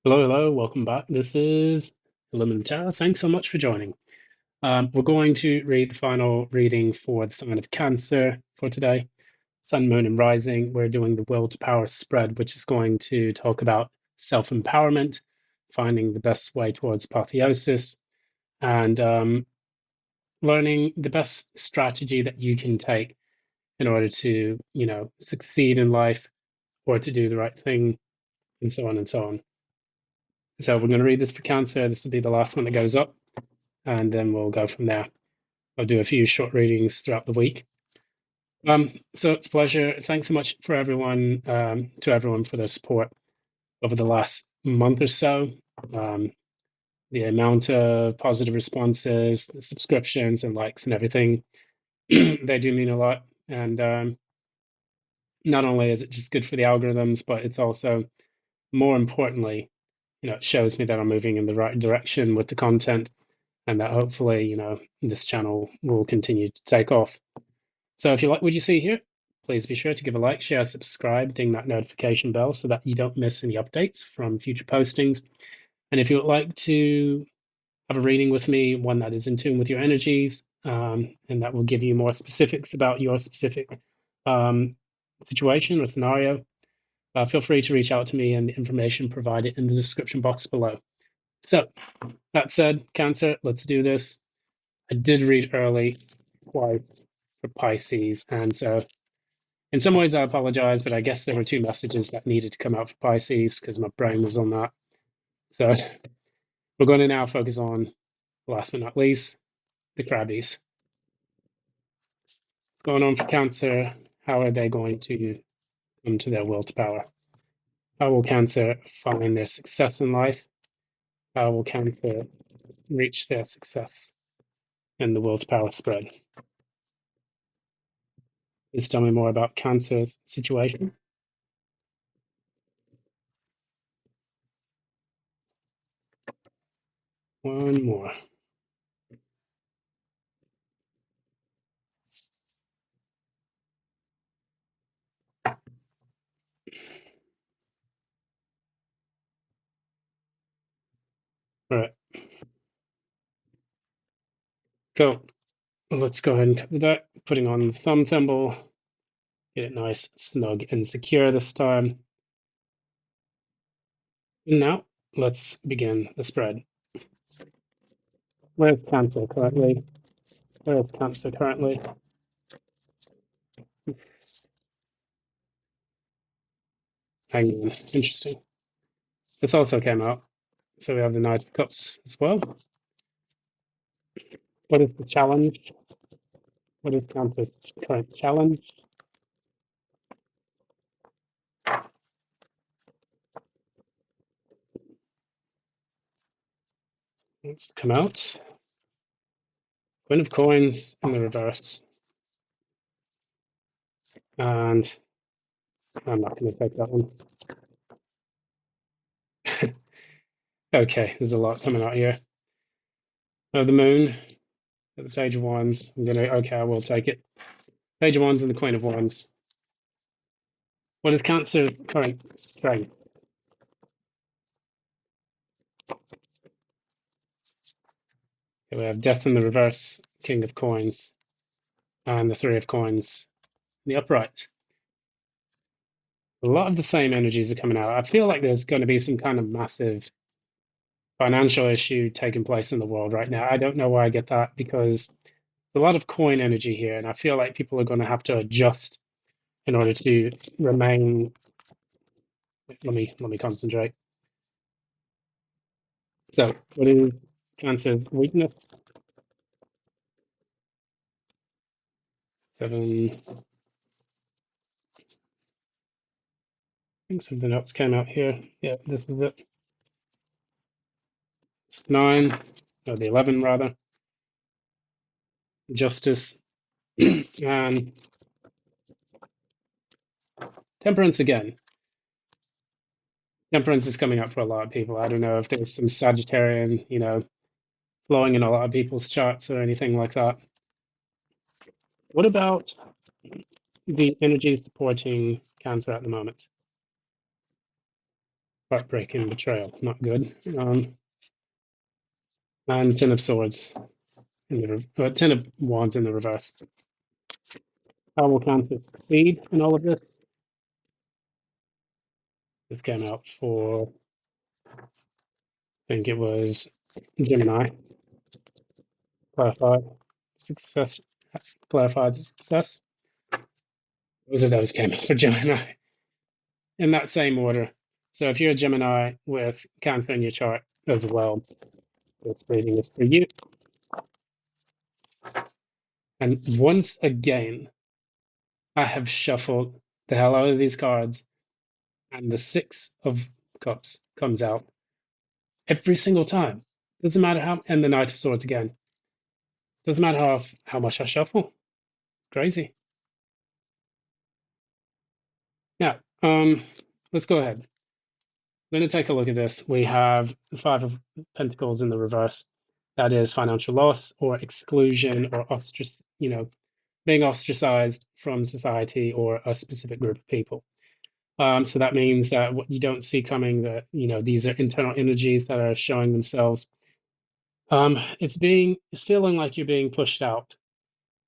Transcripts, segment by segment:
Hello, hello, welcome back. This is Elementar. Thanks so much for joining. We're going to read the final reading for the sign of Cancer for today. Sun, Moon, and Rising. We're doing the Will to Power spread, which is going to talk about self-empowerment, finding the best way towards apotheosis, and learning the best strategy that you can take in order to, succeed in life or to do the right thing, and so on and so on. So we're going to read this for Cancer. This will be the last one that goes up, and then we'll go from there. I'll do a few short readings throughout the week. So it's a pleasure. Thanks so much for everyone, to everyone for their support over the last month or so. The amount of positive responses, the subscriptions, and likes and everything, they do mean a lot. And not only is it just good for the algorithms, but it's also, more importantly, it shows me that I'm moving in the right direction with the content, and that hopefully, this channel will continue to take off. So if you like what you see here, please be sure to give a like, share, subscribe, ding that notification bell so that you don't miss any updates from future postings. And if you would like to have a reading with me, one that is in tune with your energies, and that will give you more specifics about your specific situation or scenario, feel free to reach out to me and the information provided in the description box below. So that said, Cancer, let's do this. I did read early twice for Pisces, and so in some ways I apologize, but I guess there were two messages that needed to come out for Pisces because my brain was on that. So we're going to now focus on, last but not least, the Crabbies. What's going on for Cancer? How are they going to come to their will to power? How will Cancer find their success in life? How will Cancer reach their success in the will to power spread? Please tell me more about Cancer's situation. One more. All right. Go. Let's go ahead and cover that. Putting on the thumb thimble. Get it nice, snug, and secure this time. And now, let's begin the spread. Where's Cancer currently? Where's Cancer currently? Hanging on. Interesting. This also came out. So we have the Knight of Cups as well. What is the challenge? What is Cancer's current challenge? Let's come out. Queen of Coins in the reverse. And I'm not going to take that one. Okay, there's a lot coming out here. Oh, the Moon, the Page of Wands. Okay, I will take it. Page of Wands and the Queen of Wands. What is Cancer's current strength? Okay, we have Death in the reverse, King of Coins, and the Three of Coins in the upright. A lot of the same energies are coming out. I feel like there's going to be some kind of massive financial issue taking place in the world right now. I don't know why I get that, because there's a lot of coin energy here, and I feel like people are going to have to adjust in order to remain. Let me concentrate. So, what is Cancer's weakness? 7. I think something else came out here. Yeah, this was it. It's 9, or the 11 rather. Justice and Temperance again. Temperance is coming up for a lot of people. I don't know if there's some Sagittarian, flowing in a lot of people's charts or anything like that. What about the energy supporting Cancer at the moment? Heartbreaking betrayal, not good. And Ten of Swords in the Ten of Wands in the reverse. How will Cancer succeed in all of this? This came out for, I think it was Gemini. Clarified success. Clarified success. Both of those came out for Gemini in that same order. So if you're a Gemini with Cancer in your chart as well, this reading is for you. And once again, I have shuffled the hell out of these cards, and the Six of Cups comes out every single time. Doesn't matter how, and the Knight of Swords again. Doesn't matter how much I shuffle. It's crazy. Yeah. Let's go ahead. We're going to take a look at this. We have the Five of Pentacles in the reverse. That is financial loss or exclusion or being ostracized from society or a specific group of people. So that means that what you don't see coming, that these are internal energies that are showing themselves. It's feeling like you're being pushed out.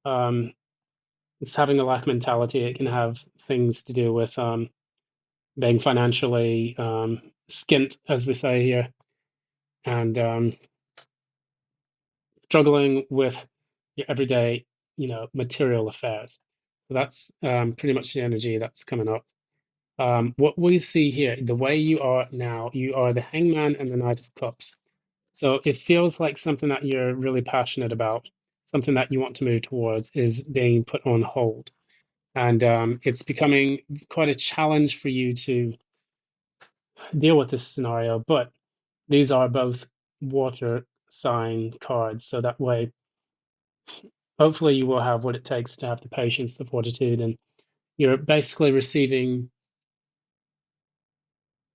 It's having a lack mentality. It can have things to do with being financially skint, as we say here, and struggling with your everyday, material affairs. So that's pretty much the energy that's coming up. What we see here, the way you are now, you are the Hangman and the Knight of Cups. So it feels like something that you're really passionate about, something that you want to move towards, is being put on hold. And it's becoming quite a challenge for you to deal with this scenario. But these are both water sign cards. So that way, hopefully, you will have what it takes to have the patience, the fortitude, and you're basically receiving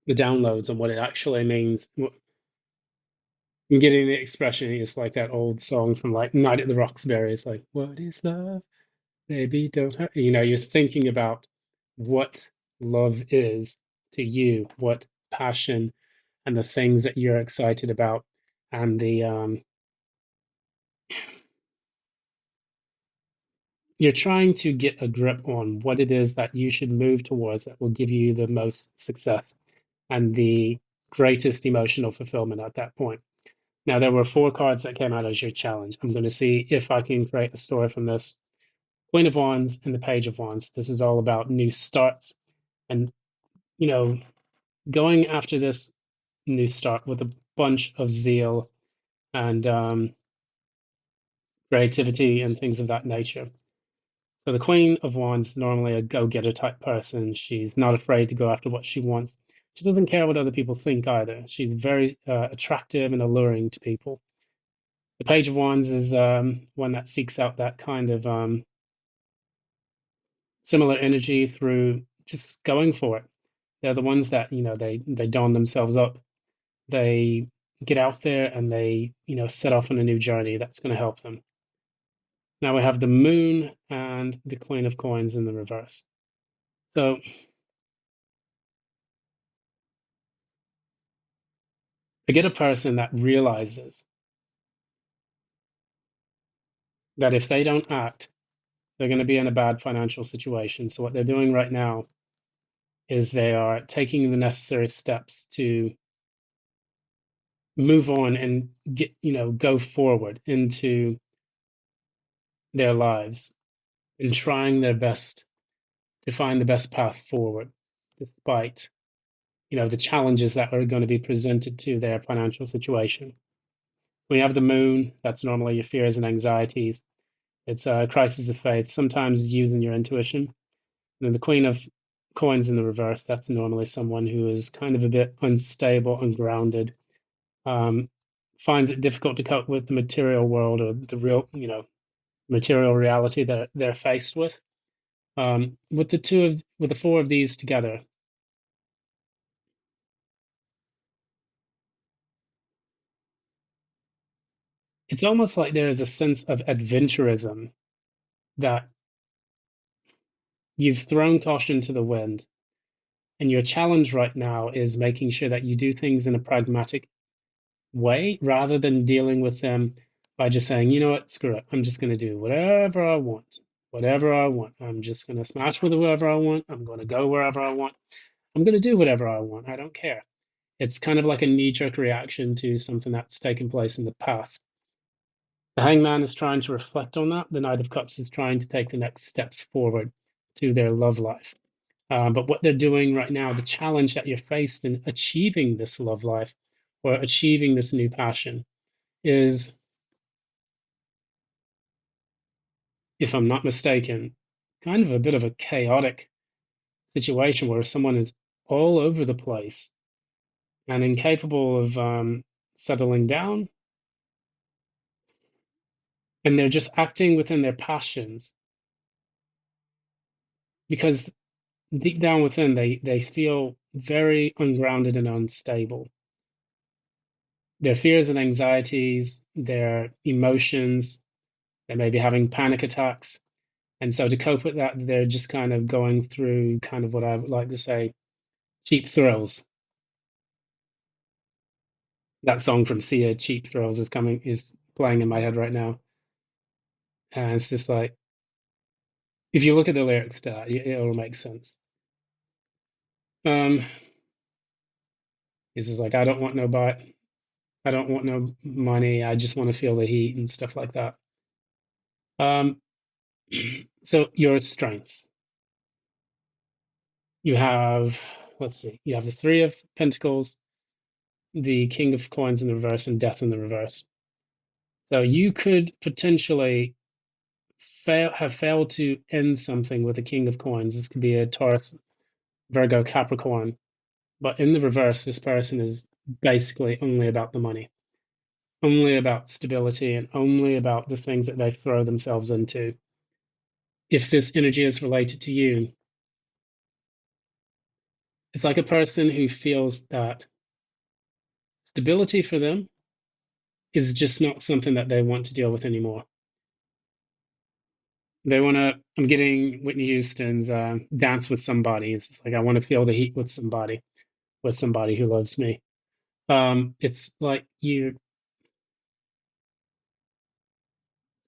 the downloads on what it actually means. I'm getting the expression. It's like that old song from like Night at the Roxbury. It's like, "What is love? Baby, don't hurt." You're thinking about what love is to you, what passion and the things that you're excited about, and you're trying to get a grip on what it is that you should move towards that will give you the most success and the greatest emotional fulfillment at that point. Now, there were four cards that came out as your challenge. I'm going to see if I can create a story from this. Queen of Wands and the Page of Wands. This is all about new starts and, you know, going after this new start with a bunch of zeal and creativity and things of that nature. So the Queen of Wands is normally a go-getter type person. She's not afraid to go after what she wants. She doesn't care what other people think either. She's very attractive and alluring to people. The Page of Wands is one that seeks out that kind of similar energy through just going for it. They're the ones that, they don themselves up. They get out there and they, set off on a new journey that's going to help them. Now we have the Moon and the Queen of Coins in the reverse. So I get a person that realizes that if they don't act, they're going to be in a bad financial situation. So what they're doing right now is they are taking the necessary steps to move on and go forward into their lives and trying their best to find the best path forward, despite the challenges that are going to be presented to their financial situation. When you have the Moon, that's normally your fears and anxieties. It's a crisis of faith, sometimes using your intuition. And then the Queen of Coins in the reverse, that's normally someone who is kind of a bit unstable, ungrounded, finds it difficult to cope with the material world or the real, material reality that they're faced with. With the four of these together, it's almost like there is a sense of adventurism that you've thrown caution to the wind And your challenge right now is making sure that you do things in a pragmatic way rather than dealing with them by just saying, you know what, screw it. I'm just going to do whatever I want. Whatever I want. I'm just going to smash with whoever I want. I'm going to go wherever I want. I'm going to do whatever I want. I don't care. It's kind of like a knee jerk reaction to something that's taken place in the past. The hangman is trying to reflect on that. The Knight of Cups is trying to take the next steps forward to their love life. But what they're doing right now, the challenge that you're faced in achieving this love life or achieving this new passion is, if I'm not mistaken, kind of a bit of a chaotic situation where someone is all over the place and incapable of settling down, and they're just acting within their passions because deep down within they feel very ungrounded and unstable. Their fears and anxieties, their emotions, they may be having panic attacks. And so to cope with that, they're just kind of going through kind of what I would like to say cheap thrills. That song from Sia, Cheap Thrills, is playing in my head right now. And it's just like, if you look at the lyrics to that, it'll make sense. Um, it's just like, I don't want no butt. I don't want no money. I just want to feel the heat and stuff like that. Um, so your strengths. You have, let's see, you have the Three of Pentacles, the King of Coins in the reverse, and Death in the reverse. So you could potentially have failed to end something with a King of Coins. This could be a Taurus, Virgo, Capricorn. But in the reverse, this person is basically only about the money, only about stability, and only about the things that they throw themselves into. If this energy is related to you, it's like a person who feels that stability for them is just not something that they want to deal with anymore. They want to, I'm getting Whitney Houston's Dance with Somebody. It's like, I want to feel the heat with somebody who loves me. It's like you,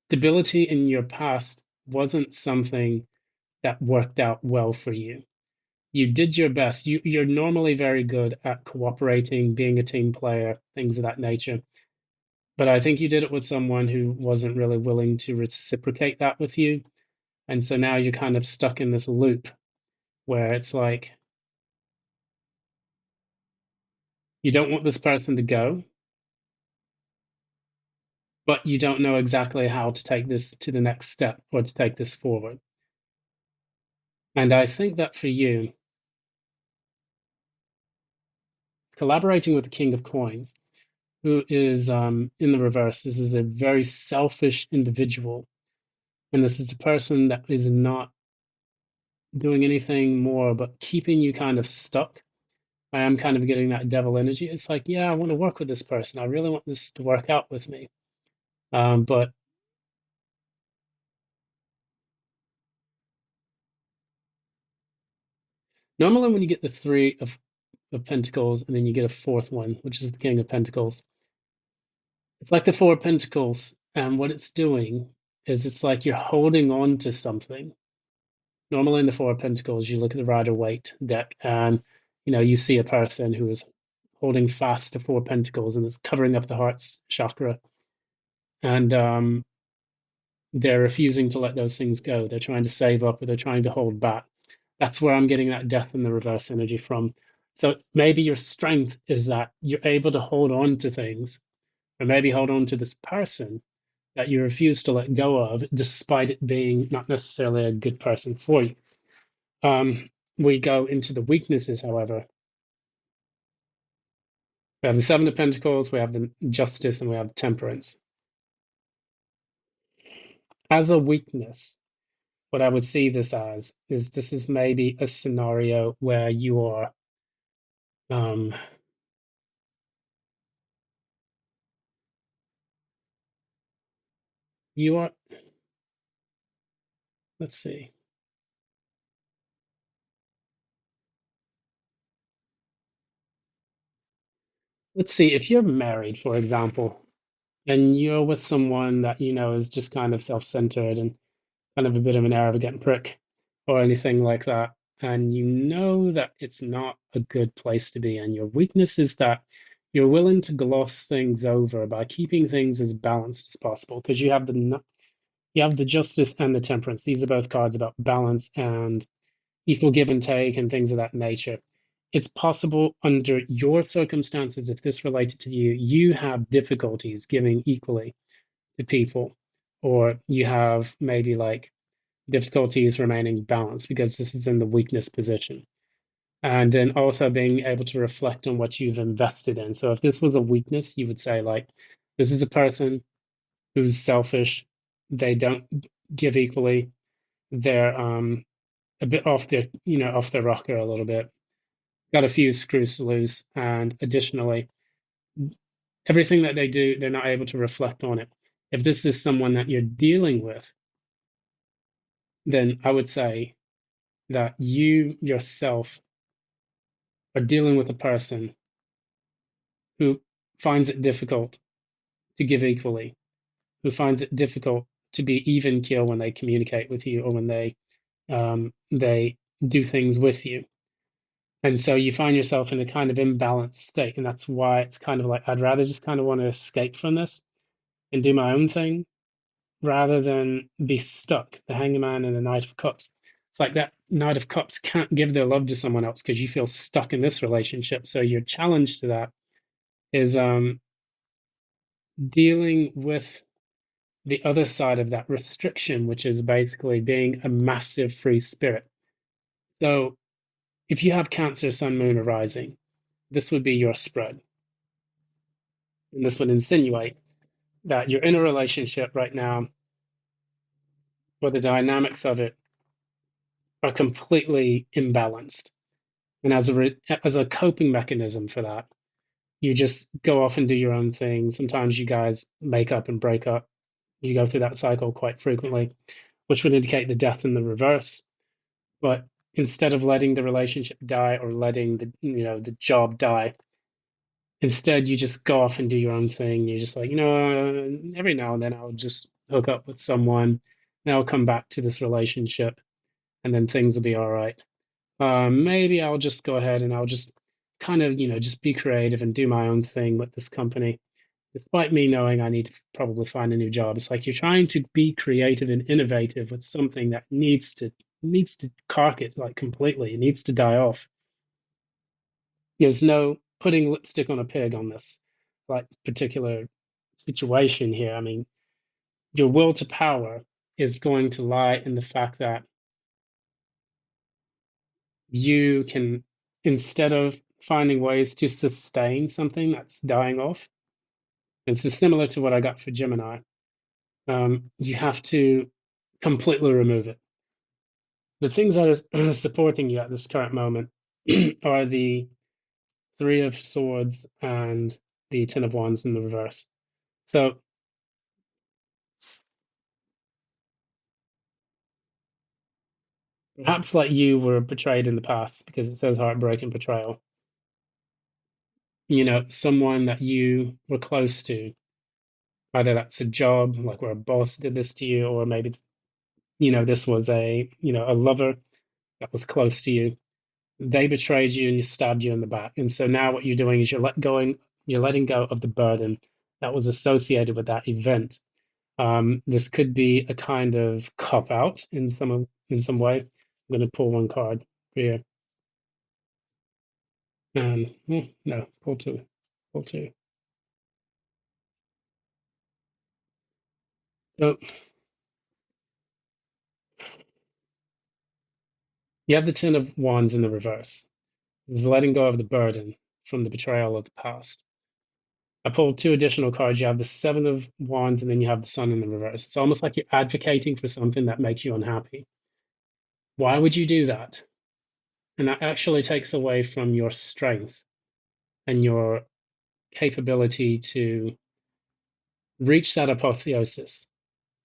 stability in your past wasn't something that worked out well for you. You did your best. You're normally very good at cooperating, being a team player, things of that nature. But I think you did it with someone who wasn't really willing to reciprocate that with you. And so now you're kind of stuck in this loop where it's like, you don't want this person to go, but you don't know exactly how to take this to the next step or to take this forward. And I think that for you, collaborating with the King of Coins, who is in the reverse, this is a very selfish individual. And this is a person that is not doing anything more but keeping you kind of stuck. I am kind of getting that devil energy. It's like, yeah, I want to work with this person. I really want this to work out with me. But normally when you get the of Pentacles and then you get a fourth one, which is the King of Pentacles, it's like the Four of Pentacles. And what it's doing is it's like you're holding on to something. Normally in the Four of Pentacles, you look at the Rider-Waite deck and you see a person who is holding fast to Four Pentacles and it's covering up the heart's chakra. And they're refusing to let those things go. They're trying to save up or they're trying to hold back. That's where I'm getting that death in the reverse energy from. So maybe your strength is that you're able to hold on to things, or maybe hold on to this person that you refuse to let go of, despite it being not necessarily a good person for you. We go into the weaknesses, however. We have the Seven of Pentacles, we have the Justice, and we have Temperance. As a weakness, what I would see this as is this is maybe a scenario where um, you are, let's see, let's see, if you're married, for example, and you're with someone that you know is just kind of self-centered and kind of a bit of an arrogant prick or anything like that, and you know that it's not a good place to be, and your weakness is that you're willing to gloss things over by keeping things as balanced as possible because you have the justice and the temperance. These are both cards about balance and equal give and take and things of that nature. It's possible under your circumstances, if this related to you, you have difficulties giving equally to people, or you have maybe like difficulties remaining balanced because this is in the weakness position. And then also being able to reflect on what you've invested in. So if this was a weakness, you would say, like, this is a person who's selfish, they don't give equally, they're a bit off their, off their rocker a little bit, got a few screws loose, and additionally, everything that they do, they're not able to reflect on it. If this is someone that you're dealing with, then I would say that you yourself are dealing with a person who finds it difficult to give equally, who finds it difficult to be even keel when they communicate with you or when they do things with you. And so you find yourself in a kind of imbalanced state. And that's why it's kind of like, I'd rather just kind of want to escape from this and do my own thing rather than be stuck. The hangman and the Knight of Cups. It's like that Knight of Cups can't give their love to someone else because you feel stuck in this relationship. So your challenge to that is dealing with the other side of that restriction, which is basically being a massive free spirit. So if you have Cancer, Sun, Moon, or Rising, this would be your spread. And this would insinuate that you're in a relationship right now where the dynamics of it are completely imbalanced. And as a coping mechanism for that, you just go off and do your own thing. Sometimes you guys make up and break up. You go through that cycle quite frequently, which would indicate the death in the reverse. But instead of letting the relationship die or letting the job die, instead you just go off and do your own thing. You're just like, every now and then I'll just hook up with someone, and I'll come back to this relationship, and then things will be all right. Maybe I'll just go ahead and I'll just kind of, just be creative and do my own thing with this company, despite me knowing I need to probably find a new job. It's like you're trying to be creative and innovative with something that needs to cark it like completely. It needs to die off. There's no putting lipstick on a pig on this like particular situation here. I mean, your will to power is going to lie in the fact that you can, instead of finding ways to sustain something that's dying off, this is similar to what I got for Gemini. You have to completely remove it. The things that are supporting you at this current moment are the Three of Swords and the Ten of Wands in the reverse. So perhaps like you were betrayed in the past because it says heartbreak and betrayal. Someone that you were close to, either that's a job, like where a boss did this to you, or maybe, this was a lover that was close to you. They betrayed you and you stabbed you in the back. And so now what you're doing is you're letting go of the burden that was associated with that event. This could be a kind of cop out in some way. I'm going to pull one card here. No, pull two. So you have the Ten of Wands in the reverse. This is letting go of the burden from the betrayal of the past. I pulled two additional cards. You have the Seven of Wands, and then you have the Sun in the reverse. It's almost like you're advocating for something that makes you unhappy. Why would you do that? And that actually takes away from your strength and your capability to reach that apotheosis,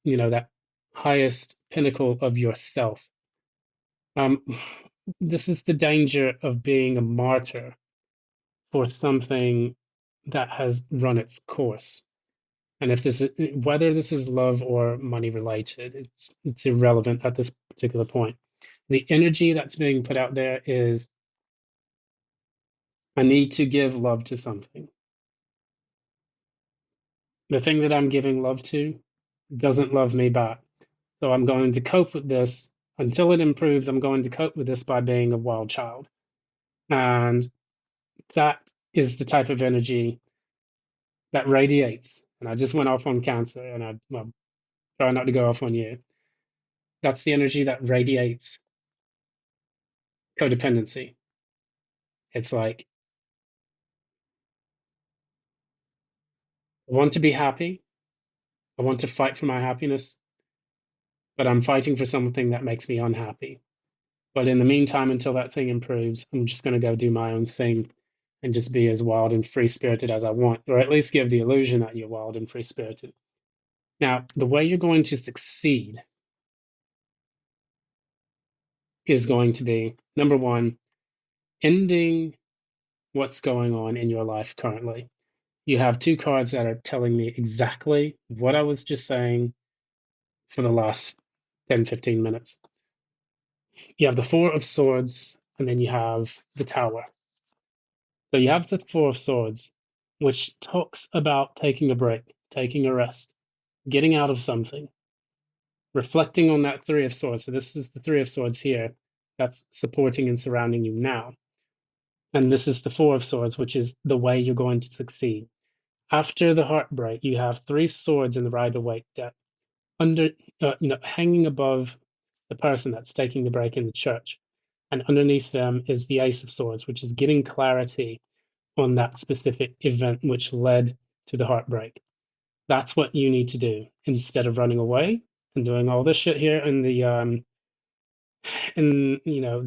that highest pinnacle of yourself. Um, this is the danger of being a martyr for something that has run its course. And if this is whether this is love or money related, it's irrelevant at this particular point. The energy that's being put out there is I need to give love to something. The thing that I'm giving love to doesn't love me back. So I'm going to cope with this until it improves. I'm going to cope with this by being a wild child. And that is the type of energy that radiates. And I just went off on Cancer, and I well, try not to go off on you. That's the energy that radiates codependency. It's like, I want to be happy. I want to fight for my happiness, but I'm fighting for something that makes me unhappy. But in the meantime, until that thing improves, I'm just going to go do my own thing and just be as wild and free spirited as I want, or at least give the illusion that you're wild and free spirited. Now, the way you're going to succeed is going to be number one, ending what's going on in your life currently. You have two cards that are telling me exactly what I was just saying for the last 10, 15 minutes. You have the Four of Swords, and then you have the Tower. So you have the Four of Swords, which talks about taking a break, taking a rest, getting out of something, reflecting on that Three of Swords. So this is the Three of Swords here that's supporting and surrounding you now. And this is the Four of Swords, which is the way you're going to succeed. After the heartbreak, you have three swords in the Rider-Waite deck, under, hanging above the person that's taking the break in the church. And underneath them is the Ace of Swords, which is getting clarity on that specific event which led to the heartbreak. That's what you need to do instead of running away and doing all this shit here in the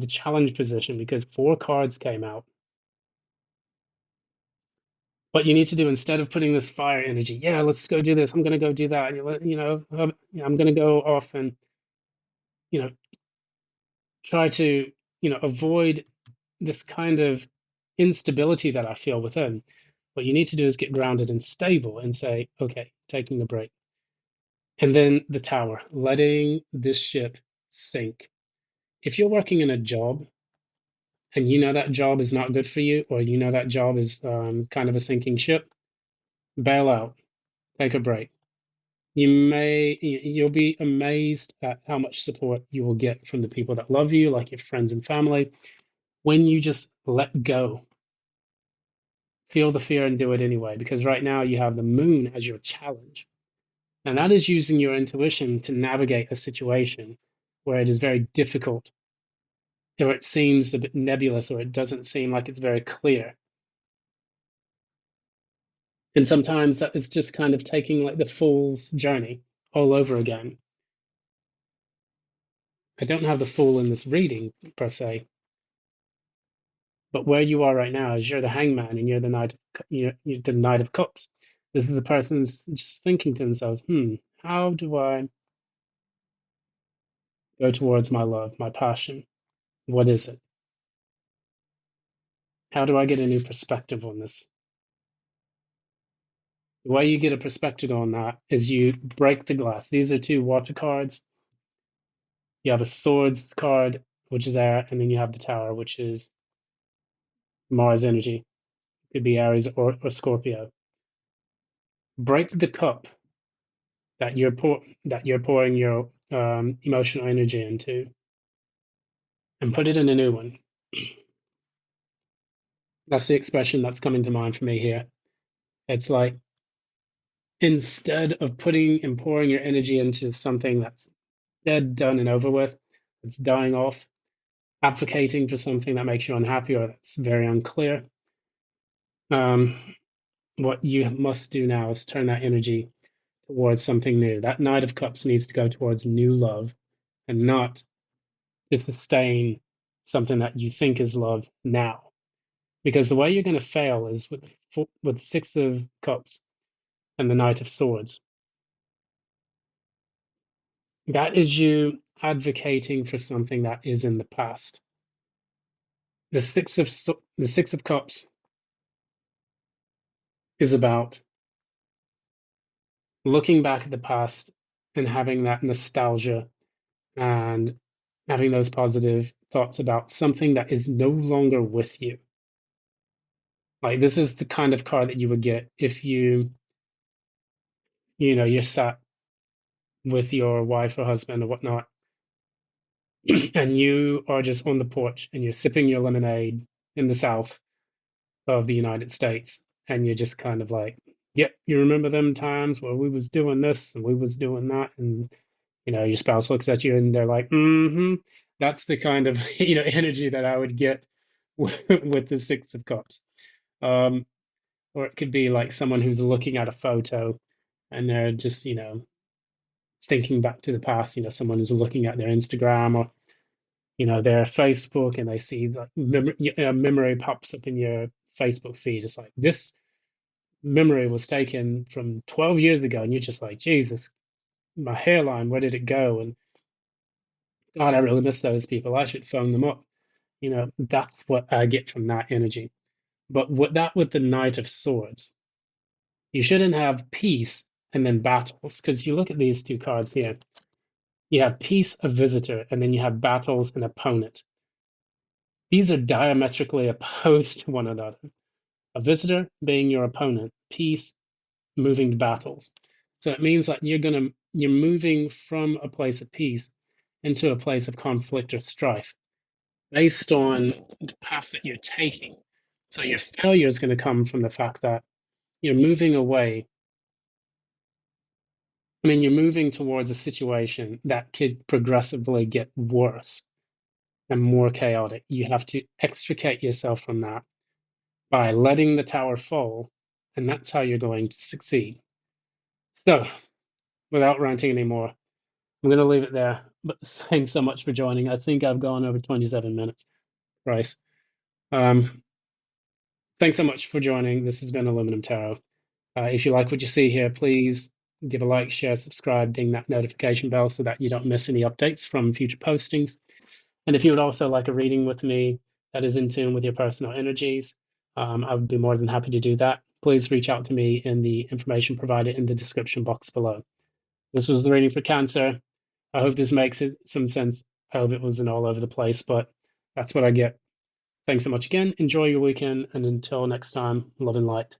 challenge position, because four cards came out. What you need to do instead of putting this fire energy, yeah, let's go do this. I'm gonna go do that. I'm gonna go off and you know try to avoid this kind of instability that I feel within. What you need to do is get grounded and stable and say, okay, taking a break. And then the Tower, letting this ship sink. If you're working in a job and you know that job is not good for you, or you know that job is kind of a sinking ship, bail out, take a break. You'll be amazed at how much support you will get from the people that love you, like your friends and family, when you just let go. Feel the fear and do it anyway, because right now you have the moon as your challenge. And that is using your intuition to navigate a situation where it is very difficult, or it seems a bit nebulous, or it doesn't seem like it's very clear. And sometimes that is just kind of taking like the fool's journey all over again. I don't have the fool in this reading per se, but where you are right now is you're the hangman and you're the you're the Knight of Cups. This is the person's just thinking to themselves, how do I go towards my love, my passion? What is it? How do I get a new perspective on this? The way you get a perspective on that is you break the glass. These are two water cards. You have a swords card, which is air, and then you have the Tower, which is Mars energy. Could be Aries or Scorpio. Break the cup that you're pouring your emotional energy into, and put it in a new one. That's the expression that's coming to mind for me here. It's like, instead of putting and pouring your energy into something that's dead, done, and over with, it's dying off, advocating for something that makes you unhappy or that's very unclear. Um, what you must do now is turn that energy towards something new. That Knight of Cups needs to go towards new love, and not to sustain something that you think is love now. Because the way you're going to fail is with Six of Cups and the Knight of Swords. That is you advocating for something that is in the past. The Six of Cups is about looking back at the past and having that nostalgia and having those positive thoughts about something that is no longer with you. Like this is the kind of card that you would get if you're sat with your wife or husband or whatnot, and you are just on the porch and you're sipping your lemonade in the South of the United States, and you're just kind of like, "Yep, you remember them times where we was doing this and we was doing that," and your spouse looks at you and they're like, "Mm-hmm." That's the kind of energy that I would get with the Six of Cups. Um, or it could be like someone who's looking at a photo and they're just thinking back to the past. Someone who's looking at their Instagram or their Facebook, and they see like a memory pops up in your Facebook feed. It's like this memory was taken from 12 years ago, and you're just like, Jesus, my hairline, where did it go? And God, I really miss those people. I should phone them up. That's what I get from that energy. But with the Knight of Swords, you shouldn't have peace and then battles, because you look at these two cards here. You have peace, a visitor, and then you have battles, an opponent. These are diametrically opposed to one another. A visitor being your opponent, peace, moving to battles. So it means that you're moving from a place of peace into a place of conflict or strife based on the path that you're taking. So your failure is going to come from the fact that you're moving away. I mean, you're moving towards a situation that could progressively get worse and more chaotic. You have to extricate yourself from that by letting the tower fall, and that's how you're going to succeed. So, without ranting anymore, I'm going to leave it there. But thanks so much for joining. I think I've gone over 27 minutes. Bryce. Um, thanks so much for joining. This has been Aluminum Tarot. If you like what you see here, please give a like, share, subscribe, ding that notification bell so that you don't miss any updates from future postings. And if you would also like a reading with me that is in tune with your personal energies, I would be more than happy to do that. Please reach out to me in the information provided in the description box below. This was the reading for Cancer. I hope this makes some sense. I hope it wasn't all over the place, but that's what I get. Thanks so much again. Enjoy your weekend, and until next time, love and light.